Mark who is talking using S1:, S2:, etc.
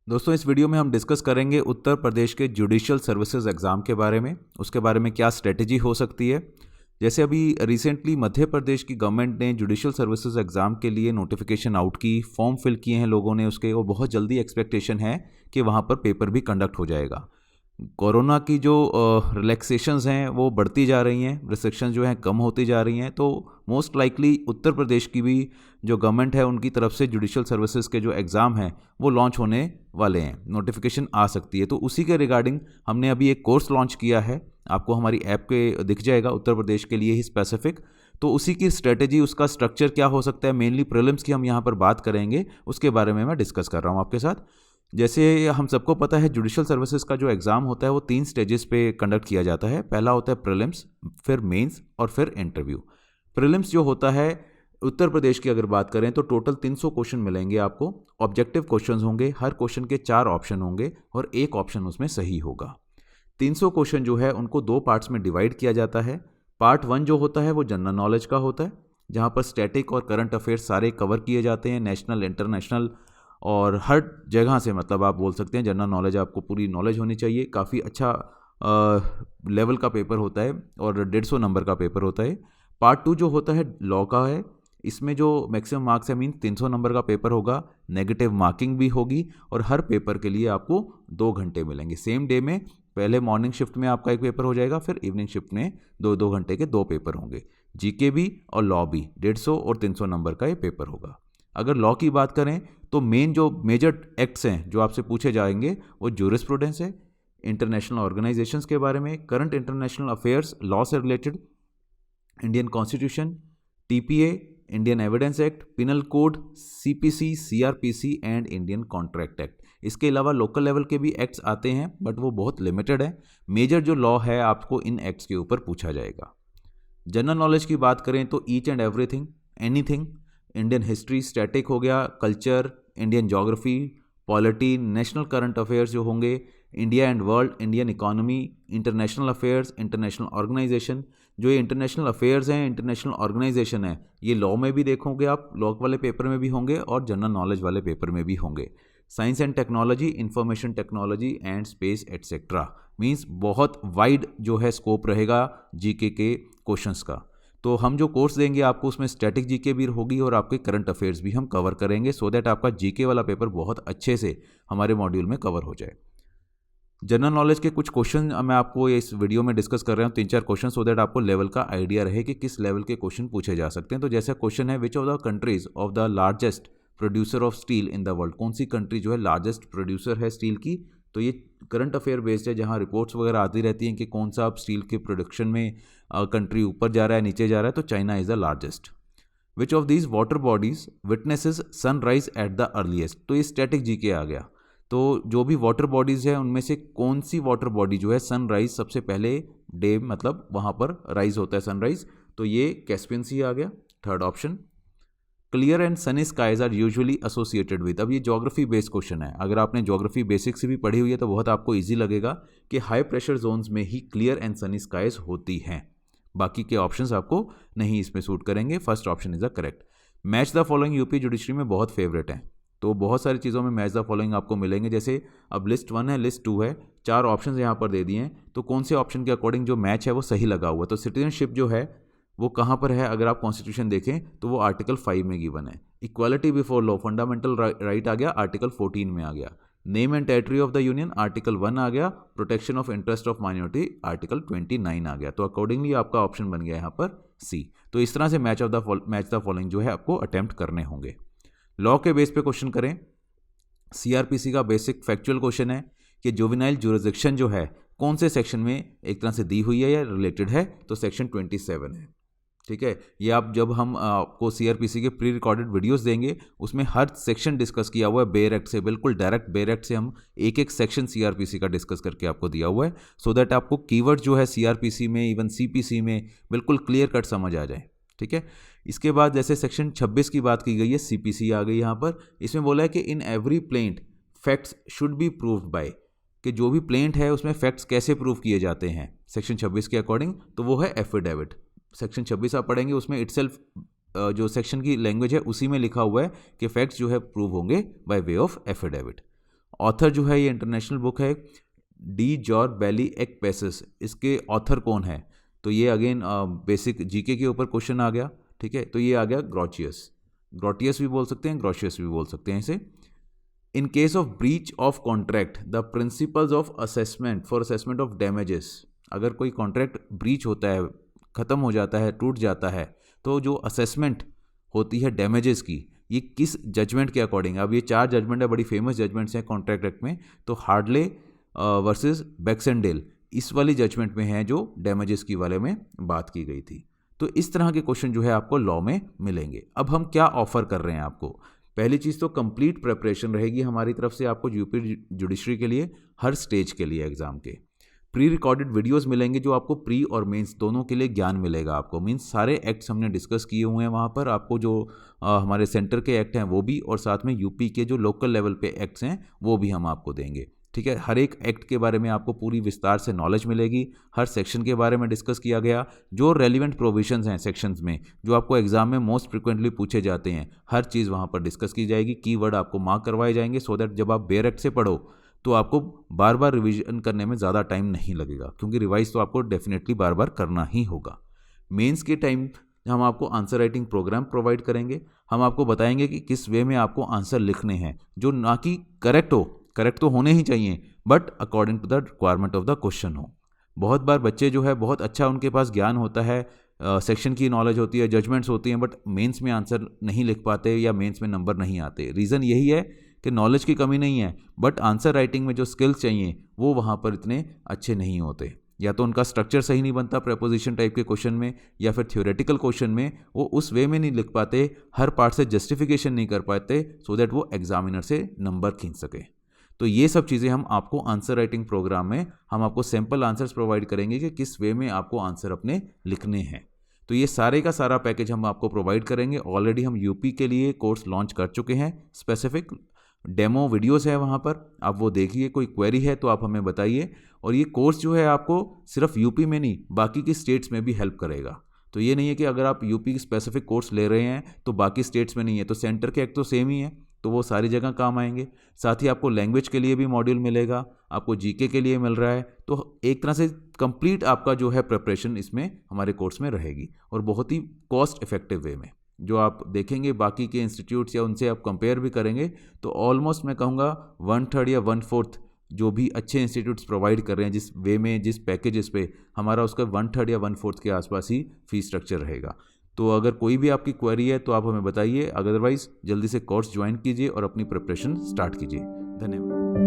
S1: दोस्तों, इस वीडियो में हम डिस्कस करेंगे उत्तर प्रदेश के जुडिशियल सर्विसेज एग्ज़ाम के बारे में, उसके बारे में क्या स्ट्रेटेजी हो सकती है। जैसे अभी रिसेंटली मध्य प्रदेश की गवर्नमेंट ने जुडिशियल सर्विसेज एग्ज़ाम के लिए नोटिफिकेशन आउट की, फॉर्म फिल किए हैं लोगों ने उसके, और बहुत जल्दी एक्सपेक्टेशन है कि वहाँ पर पेपर भी कंडक्ट हो जाएगा। कोरोना की जो रिलैक्सेशंस हैं वो बढ़ती जा रही हैं, रिस्ट्रिक्शंस जो हैं कम होती जा रही हैं, तो मोस्ट लाइकली उत्तर प्रदेश की भी जो गवर्नमेंट है उनकी तरफ से जुडिशियल सर्विसेज के जो एग्ज़ाम हैं वो लॉन्च होने वाले हैं, नोटिफिकेशन आ सकती है। तो उसी के रिगार्डिंग हमने अभी एक कोर्स लॉन्च किया है, आपको हमारी ऐप पे दिख जाएगा, उत्तर प्रदेश के लिए ही स्पेसिफिक। तो उसी की स्ट्रेटेजी, उसका स्ट्रक्चर क्या हो सकता है, मेनली प्रीलिम्स की हम यहाँ पर बात करेंगे, उसके बारे में मैं डिस्कस कर रहा हूँ आपके साथ। जैसे हम सबको पता है, जुडिशियल सर्विसेज का जो एग्ज़ाम होता है वो 3 स्टेजेस पे कंडक्ट किया जाता है। पहला होता है प्रीलिम्स, फिर मेंस और फिर इंटरव्यू। प्रीलिम्स जो होता है उत्तर प्रदेश की अगर बात करें तो टोटल 300 क्वेश्चन मिलेंगे आपको। ऑब्जेक्टिव क्वेश्चंस होंगे, हर क्वेश्चन के 4 ऑप्शन होंगे और एक ऑप्शन उसमें सही होगा। 300 क्वेश्चन जो है उनको 2 पार्ट्स में डिवाइड किया जाता है। पार्ट 1 जो होता है वो जनरल नॉलेज का होता है, जहाँ पर स्टैटिक और करंट अफेयर्स सारे कवर किए जाते हैं, नेशनल इंटरनेशनल और हर जगह से, मतलब आप बोल सकते हैं जनरल नॉलेज आपको पूरी नॉलेज होनी चाहिए। काफ़ी अच्छा लेवल का पेपर होता है और 150 नंबर का पेपर होता है। पार्ट 2 जो होता है लॉ का है, इसमें जो मैक्सिमम मार्क्स है, मीन 300 नंबर का पेपर होगा, नेगेटिव मार्किंग भी होगी और हर पेपर के लिए आपको 2 घंटे मिलेंगे सेम डे में। पहले मॉर्निंग शिफ्ट में आपका एक पेपर हो जाएगा, फिर इवनिंग शिफ्ट में 2-2 घंटे के 2 पेपर होंगे। जीके भी और लॉ भी 150 और 300 नंबर का ये पेपर होगा। अगर लॉ की बात करें तो मेन जो मेजर एक्ट्स हैं जो आपसे पूछे जाएंगे वो जूरिस्प्रूडेंस है, इंटरनेशनल ऑर्गेनाइजेशंस के बारे में, करंट इंटरनेशनल अफेयर्स, लॉ से related, Indian constitution, TPA, Indian evidence act, penal code, CPC, CrPC and Indian contract act. इसके अलावा लोकल लेवल के भी एक्ट्स आते हैं बट वो बहुत लिमिटेड है। मेजर जो लॉ है आपको इन एक्ट्स के ऊपर पूछा जाएगा। जनरल नॉलेज की बात करें तो each and everything, anything, Indian history, static हो गया, culture, Indian geography, polity, national current affairs जो होंगे, India and world, Indian economy, international affairs, international organisation. जो ये इंटरनेशनल अफेयर्स हैं, इंटरनेशनल ऑर्गेनाइजेशन है, ये लॉ में भी देखोगे आप, लॉ वाले पेपर में भी होंगे और जनरल नॉलेज वाले पेपर में भी होंगे। Science and technology, information technology and space etcetera, means बहुत वाइड जो है स्कोप रहेगा जीके के क्वेश्चंस का। तो हम जो कोर्स देंगे आपको उसमें स्टैटिक जीके भी होगी और आपके करंट अफेयर्स भी हम कवर करेंगे, सो दैट आपका जीके वाला पेपर बहुत अच्छे से हमारे मॉड्यूल में कवर हो जाए। जनरल नॉलेज के कुछ क्वेश्चन मैं आपको इस वीडियो में डिस्कस कर रहा हूँ, 3-4 क्वेश्चन, सो दैट आपको लेवल का आइडिया रहे कि किस लेवल के क्वेश्चन पूछे जा सकते हैं। तो जैसा क्वेश्चन है, which of the countries of the largest producer of steel in the world, कौन सी कंट्री जो है लार्जेस्ट प्रोड्यूसर है स्टील की। तो ये करंट अफेयर बेस्ड है, जहाँ रिपोर्ट्स वगैरह आती रहती हैं कि कौन सा अब स्टील के प्रोडक्शन में कंट्री ऊपर जा रहा है, नीचे जा रहा है, तो China is the largest. Which of these water bodies witnesses sunrise at the earliest, तो ये स्टैटिक जीके आ गया। तो जो भी वाटर बॉडीज़ है उनमें से कौन सी वाटर बॉडी जो है सनराइज सबसे पहले डे, मतलब वहाँ पर राइज होता है सनराइज, तो ये कैस्पियन सी आ गया, third option. Clear and sunny skies are usually associated with, अब ये ज्योग्राफी बेस्ड क्वेश्चन है, अगर आपने ज्योग्राफी बेसिक से भी पढ़ी हुई है तो बहुत आपको इजी लगेगा कि हाई प्रेशर जोन्स में ही क्लियर एंड सनी स्काइज होती हैं, बाकी के ऑप्शंस आपको नहीं इसमें सूट करेंगे। First option is the correct. Match the following UP judiciary में बहुत फेवरेट है, तो बहुत सारी चीज़ों में मैच द फॉलोइंग आपको मिलेंगे। जैसे अब लिस्ट 1 है, लिस्ट 2 है, 4 ऑप्शन यहाँ पर दे दिए हैं, तो कौन से ऑप्शन के अकॉर्डिंग जो मैच है वो सही लगा हुआ है। तो सिटीजनशिप जो है वो कहाँ पर है, अगर आप कॉन्स्टिट्यूशन देखें तो वो आर्टिकल 5 में गिवन है। Equality before law, fundamental right आ गया, आर्टिकल 14 में आ गया। Name and territory of the union, article 1 आ गया। Protection of interest of minority, article 29 आ गया। तो अकॉर्डिंगली आपका ऑप्शन बन गया यहाँ पर सी। तो इस तरह से मैच द फॉलोइंग जो है आपको अटेम्प्ट करने होंगे। लॉ के बेस पे क्वेश्चन करें, सीआरपीसी का बेसिक फैक्चुअल क्वेश्चन है कि जुवेनाइल जुरिसडिक्शन जो है कौन से सेक्शन में एक तरह से दी हुई है या रिलेटेड है, तो सेक्शन 27 है। ठीक है, ये आप जब हम आपको सीआरपीसी के प्री रिकॉर्डेड वीडियोस देंगे उसमें हर सेक्शन डिस्कस किया हुआ है बेयर एक्ट से, बिल्कुल डायरेक्ट बेयर एक्ट से हम एक एक सेक्शन सीआरपीसी का डिस्कस करके आपको दिया हुआ है, सो दैट आपको कीवर्ड जो है सीआरपीसी में, इवन सीपीसी में बिल्कुल क्लियर कट समझ आ जाए। ठीक है, इसके बाद जैसे सेक्शन 26 की बात की गई है, सीपीसी आ गई यहाँ पर। इसमें बोला है कि in every plaint facts should be proved bye, कि जो भी प्लेंट है उसमें फैक्ट्स कैसे प्रूव किए जाते हैं सेक्शन 26 के अकॉर्डिंग, तो वो है एफिडेविट। सेक्शन 26 आप पढ़ेंगे, उसमें इटसेल्फ जो सेक्शन की लैंग्वेज है उसी में लिखा हुआ है कि फैक्ट्स जो है प्रूव होंगे by way of affidavit. Author जो है ये इंटरनेशनल बुक है, डी जॉर बेली एक पेसिस, इसके ऑथर कौन है? तो ये अगेन बेसिक जीके के ऊपर क्वेश्चन आ गया, ठीक है। तो ये आ गया ग्रोटियस भी बोल सकते हैं, ग्रोशियस भी बोल सकते हैं इसे। In case of breach of contract the principles of assessment for assessment of damages, अगर कोई कॉन्ट्रैक्ट ब्रीच होता है, ख़त्म हो जाता है, टूट जाता है, तो जो असेसमेंट होती है डैमेजेस की, ये किस जजमेंट के अकॉर्डिंग? अब ये 4 जजमेंट है, बड़ी फेमस जजमेंट्स हैं कॉन्ट्रैक्ट एक्ट में। तो हार्डले वर्सेस बैक्सेंडेल, इस वाली जजमेंट में है जो डैमेजेस की वाले में बात की गई थी। तो इस तरह के क्वेश्चन जो है आपको लॉ में मिलेंगे। अब हम क्या ऑफर कर रहे हैं आपको? पहली चीज़ तो कंप्लीट प्रिपरेशन रहेगी हमारी तरफ से आपको यूपी जुडिशरी के लिए, हर स्टेज के लिए एग्जाम के। प्री रिकॉर्डेड वीडियोस मिलेंगे जो आपको प्री और मेंस दोनों के लिए ज्ञान मिलेगा आपको। मींस सारे एक्ट्स हमने डिस्कस किए हुए हैं वहाँ पर, आपको जो हमारे सेंटर के एक्ट हैं वो भी, और साथ में यूपी के जो लोकल लेवल पे एक्ट्स हैं वो भी हम आपको देंगे, ठीक है। हर एक एक्ट के बारे में आपको पूरी विस्तार से नॉलेज मिलेगी, हर सेक्शन के बारे में डिस्कस किया गया, जो रेलिवेंट प्रोविजंस हैं सेक्शंस में, जो आपको एग्जाम में मोस्ट फ्रिक्वेंटली पूछे जाते हैं, हर चीज़ वहाँ पर डिस्कस की जाएगी। कीवर्ड आपको मार्क करवाए जाएंगे सो दैट जब आप बेयर एक्ट से पढ़ो तो आपको बार बार रिवीजन करने में ज़्यादा टाइम नहीं लगेगा, क्योंकि रिवाइज तो आपको डेफिनेटली बार बार करना ही होगा। मेंस के टाइम हम आपको आंसर राइटिंग प्रोग्राम प्रोवाइड करेंगे। हम आपको बताएंगे कि किस वे में आपको आंसर लिखने हैं, जो ना कि करेक्ट हो, करेक्ट तो होने ही चाहिए, but according to the requirement of the question हो। बहुत बार बच्चे जो है बहुत अच्छा उनके पास ज्ञान होता है, सेक्शन की नॉलेज होती है, जजमेंट्स होती हैं, बट मेंस में आंसर नहीं लिख पाते या मेंस में नंबर नहीं आते। रीज़न यही है कि नॉलेज की कमी नहीं है, बट आंसर राइटिंग में जो स्किल्स चाहिए वो वहाँ पर इतने अच्छे नहीं होते। या तो उनका स्ट्रक्चर सही नहीं बनता प्रेपोजिशन टाइप के क्वेश्चन में, या फिर थ्योरेटिकल क्वेश्चन में वो उस वे में नहीं लिख पाते, हर पार्ट से जस्टिफिकेशन नहीं कर पाते, सो दैट वो एग्जामिनर से नंबर खींच सके। तो ये सब चीज़ें हम आपको आंसर राइटिंग प्रोग्राम में हम आपको सैम्पल आंसर्स प्रोवाइड करेंगे कि किस वे में आपको आंसर अपने लिखने हैं। तो ये सारे का सारा पैकेज हम आपको प्रोवाइड करेंगे। ऑलरेडी हम यूपी के लिए कोर्स लॉन्च कर चुके हैं, स्पेसिफिक डेमो वीडियोस है वहाँ पर, आप वो देखिए। कोई क्वेरी है तो आप हमें बताइए। और ये कोर्स जो है आपको सिर्फ यूपी में नहीं, बाकी की स्टेट्स में भी हेल्प करेगा। तो ये नहीं है कि अगर आप यूपी स्पेसिफिक कोर्स ले रहे हैं तो बाकी स्टेट्स में नहीं है, तो सेंटर के एक्ट तो सेम ही है, तो वो सारी जगह काम आएंगे। साथ ही आपको लैंग्वेज के लिए भी मॉड्यूल मिलेगा, आपको जीके के लिए मिल रहा है। तो एक तरह से कंप्लीट आपका जो है प्रिपरेशन इसमें हमारे कोर्स में रहेगी, और बहुत ही कॉस्ट इफेक्टिव वे में। जो आप देखेंगे बाकी के इंस्टीट्यूट्स या उनसे आप कंपेयर भी करेंगे तो ऑलमोस्ट मैं कहूँगा 1/3 या 1/4 जो भी अच्छे इंस्टीट्यूट्स प्रोवाइड कर रहे हैं जिस वे में, जिस पैकेजेस पे, हमारा उसका 1/3 या 1/4 के आसपास ही फीस स्ट्रक्चर रहेगा। तो अगर कोई भी आपकी क्वेरी है तो आप हमें बताइए, अदरवाइज जल्दी से कोर्स ज्वाइन कीजिए और अपनी प्रिपरेशन स्टार्ट कीजिए। धन्यवाद।